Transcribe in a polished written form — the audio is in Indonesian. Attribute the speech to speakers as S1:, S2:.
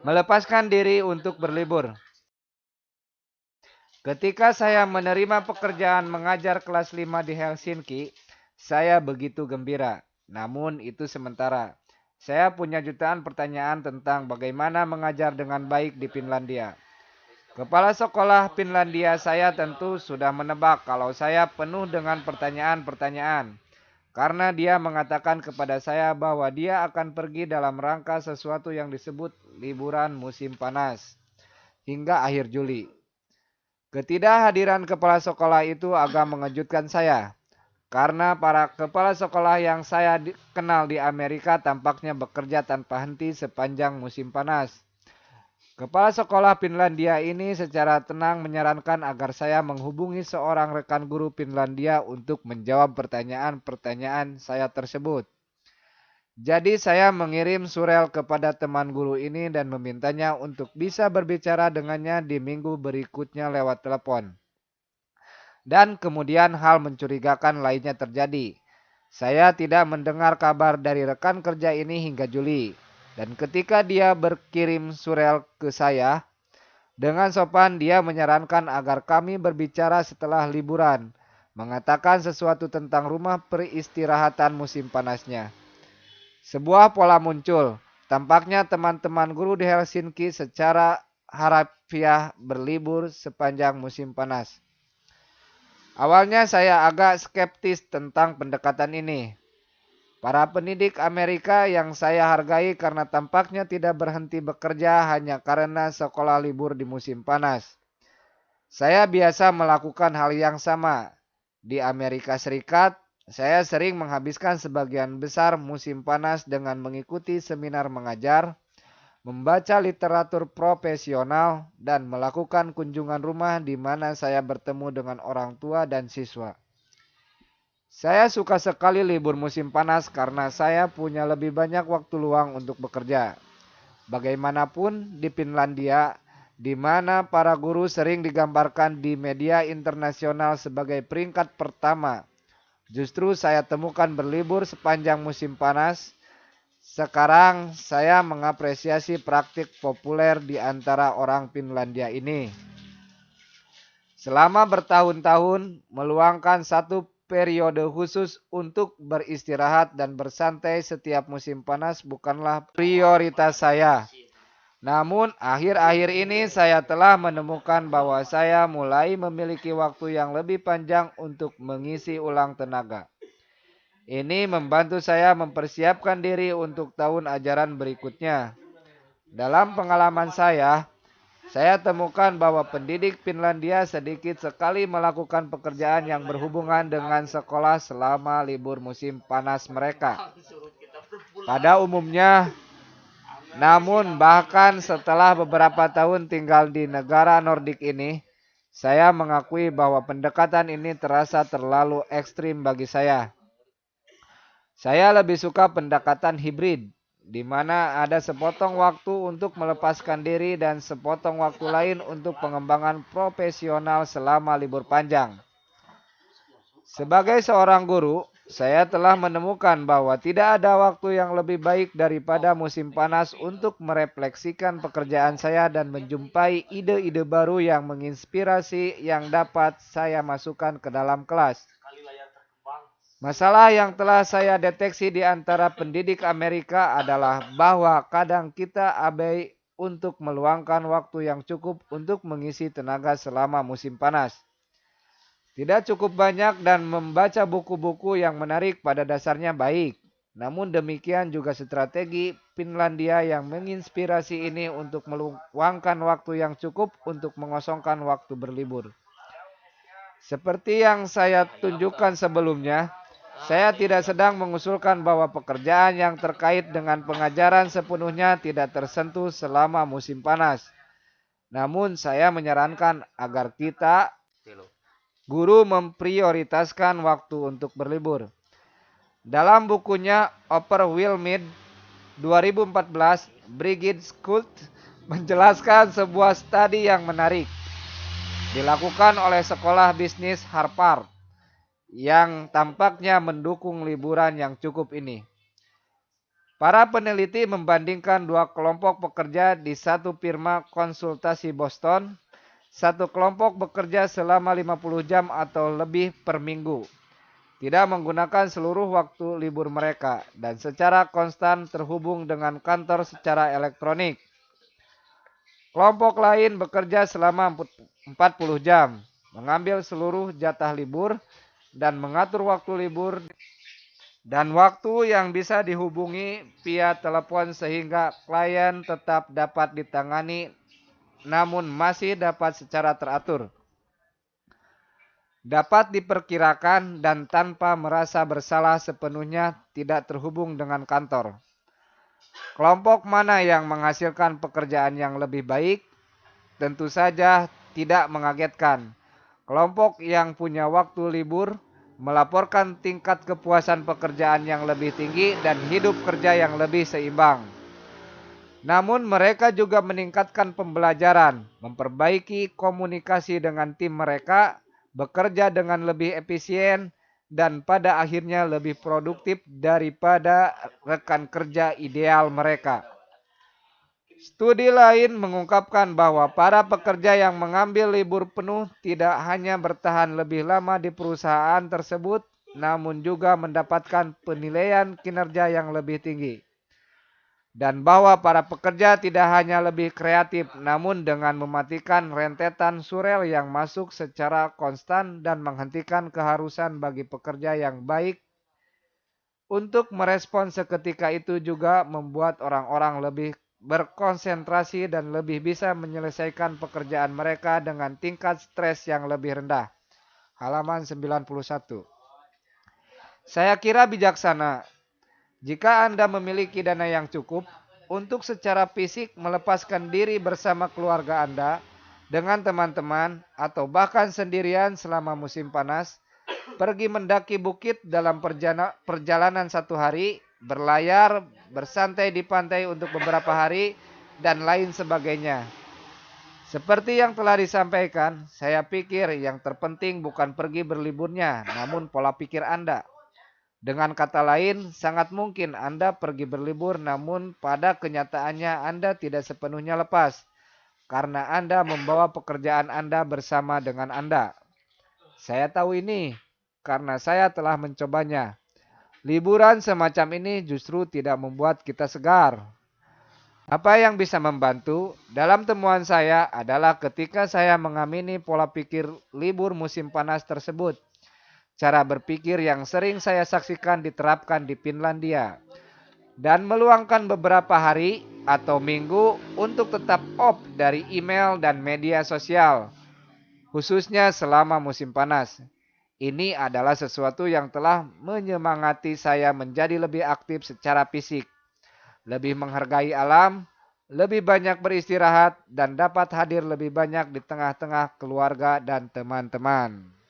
S1: Melepaskan diri untuk berlibur. Ketika saya menerima pekerjaan mengajar kelas 5 di Helsinki, saya begitu gembira. Namun itu sementara. Saya punya jutaan pertanyaan tentang bagaimana mengajar dengan baik di Finlandia. Kepala sekolah Finlandia saya tentu sudah menebak kalau saya penuh dengan pertanyaan-pertanyaan. Karena dia mengatakan kepada saya bahwa dia akan pergi dalam rangka sesuatu yang disebut liburan musim panas hingga akhir Juli. Ketidakhadiran kepala sekolah itu agak mengejutkan saya. Karena para kepala sekolah yang saya kenal di Amerika tampaknya bekerja tanpa henti sepanjang musim panas. Kepala sekolah Finlandia ini secara tenang menyarankan agar saya menghubungi seorang rekan guru Finlandia untuk menjawab pertanyaan-pertanyaan saya tersebut. Jadi saya mengirim surel kepada teman guru ini dan memintanya untuk bisa berbicara dengannya di minggu berikutnya lewat telepon. Dan kemudian hal mencurigakan lainnya terjadi. Saya tidak mendengar kabar dari rekan kerja ini hingga Juli. Dan ketika dia berkirim surel ke saya, dengan sopan dia menyarankan agar kami berbicara setelah liburan, mengatakan sesuatu tentang rumah peristirahatan musim panasnya. Sebuah pola muncul. Tampaknya teman-teman guru di Helsinki secara harafiah berlibur sepanjang musim panas. Awalnya saya agak skeptis tentang pendekatan ini. Para pendidik Amerika yang saya hargai karena tampaknya tidak berhenti bekerja hanya karena sekolah libur di musim panas. Saya biasa melakukan hal yang sama. Di Amerika Serikat, saya sering menghabiskan sebagian besar musim panas dengan mengikuti seminar mengajar, membaca literatur profesional, dan melakukan kunjungan rumah di mana saya bertemu dengan orang tua dan siswa. Saya suka sekali libur musim panas karena saya punya lebih banyak waktu luang untuk bekerja. Bagaimanapun di Finlandia, di mana para guru sering digambarkan di media internasional sebagai peringkat pertama, justru saya temukan berlibur sepanjang musim panas. Sekarang saya mengapresiasi praktik populer di antara orang Finlandia ini. Selama bertahun-tahun meluangkan satu periode khusus untuk beristirahat dan bersantai setiap musim panas bukanlah prioritas saya. Namun akhir-akhir ini saya telah menemukan bahwa saya mulai memiliki waktu yang lebih panjang untuk mengisi ulang tenaga. Ini membantu saya mempersiapkan diri untuk tahun ajaran berikutnya. Dalam pengalaman saya temukan bahwa pendidik Finlandia sedikit sekali melakukan pekerjaan yang berhubungan dengan sekolah selama libur musim panas mereka. Pada umumnya, namun bahkan setelah beberapa tahun tinggal di negara Nordik ini, saya mengakui bahwa pendekatan ini terasa terlalu ekstrim bagi saya. Saya lebih suka pendekatan hibrid, di mana ada sepotong waktu untuk melepaskan diri dan sepotong waktu lain untuk pengembangan profesional selama libur panjang. Sebagai seorang guru, saya telah menemukan bahwa tidak ada waktu yang lebih baik daripada musim panas untuk merefleksikan pekerjaan saya dan menjumpai ide-ide baru yang menginspirasi yang dapat saya masukkan ke dalam kelas. Masalah yang telah saya deteksi di antara pendidik Amerika adalah bahwa kadang kita abai untuk meluangkan waktu yang cukup untuk mengisi tenaga selama musim panas. Tidak cukup banyak dan membaca buku-buku yang menarik pada dasarnya baik. Namun demikian juga strategi Finlandia yang menginspirasi ini untuk meluangkan waktu yang cukup untuk mengosongkan waktu berlibur. Seperti yang saya tunjukkan sebelumnya, saya tidak sedang mengusulkan bahwa pekerjaan yang terkait dengan pengajaran sepenuhnya tidak tersentuh selama musim panas. Namun saya menyarankan agar kita guru memprioritaskan waktu untuk berlibur. Dalam bukunya Overwhelmed 2014, Brigid Schult menjelaskan sebuah studi yang menarik. Dilakukan oleh sekolah bisnis Harvard yang tampaknya mendukung liburan yang cukup ini. Para peneliti membandingkan dua kelompok pekerja di satu firma konsultasi Boston. Satu kelompok bekerja selama 50 jam atau lebih per minggu, tidak menggunakan seluruh waktu libur mereka, dan secara konstan terhubung dengan kantor secara elektronik. Kelompok lain bekerja selama 40 jam, mengambil seluruh jatah libur, dan mengatur waktu libur dan waktu yang bisa dihubungi via telepon sehingga klien tetap dapat ditangani namun masih dapat secara teratur, dapat diperkirakan, dan tanpa merasa bersalah sepenuhnya tidak terhubung dengan kantor. Kelompok mana yang menghasilkan pekerjaan yang lebih baik? Tentu saja tidak mengagetkan. Kelompok yang punya waktu libur melaporkan tingkat kepuasan pekerjaan yang lebih tinggi dan hidup kerja yang lebih seimbang. Namun mereka juga meningkatkan pembelajaran, memperbaiki komunikasi dengan tim mereka, bekerja dengan lebih efisien, dan pada akhirnya lebih produktif daripada rekan kerja ideal mereka. Studi lain mengungkapkan bahwa para pekerja yang mengambil libur penuh tidak hanya bertahan lebih lama di perusahaan tersebut, namun juga mendapatkan penilaian kinerja yang lebih tinggi. Dan bahwa para pekerja tidak hanya lebih kreatif, namun dengan mematikan rentetan surel yang masuk secara konstan dan menghentikan keharusan bagi pekerja yang baik untuk merespon seketika itu juga membuat orang-orang lebih berkonsentrasi dan lebih bisa menyelesaikan pekerjaan mereka dengan tingkat stres yang lebih rendah. Halaman 91. Saya kira bijaksana jika Anda memiliki dana yang cukup untuk secara fisik melepaskan diri bersama keluarga Anda, dengan teman-teman, atau bahkan sendirian selama musim panas, pergi mendaki bukit dalam perjalanan 1 hari, berlayar, bersantai di pantai untuk beberapa hari, dan lain sebagainya. Seperti yang telah disampaikan, saya pikir yang terpenting bukan pergi berliburnya, namun pola pikir Anda. Dengan kata lain, sangat mungkin Anda pergi berlibur namun pada kenyataannya Anda tidak sepenuhnya lepas, karena Anda membawa pekerjaan Anda bersama dengan Anda. Saya tahu ini, karena saya telah mencobanya. Liburan semacam ini justru tidak membuat kita segar. Apa yang bisa membantu dalam temuan saya adalah ketika saya mengamini pola pikir libur musim panas tersebut. Cara berpikir yang sering saya saksikan diterapkan di Finlandia, dan meluangkan beberapa hari atau minggu untuk tetap off dari email dan media sosial, khususnya selama musim panas. Ini adalah sesuatu yang telah menyemangati saya menjadi lebih aktif secara fisik, lebih menghargai alam, lebih banyak beristirahat, dan dapat hadir lebih banyak di tengah-tengah keluarga dan teman-teman.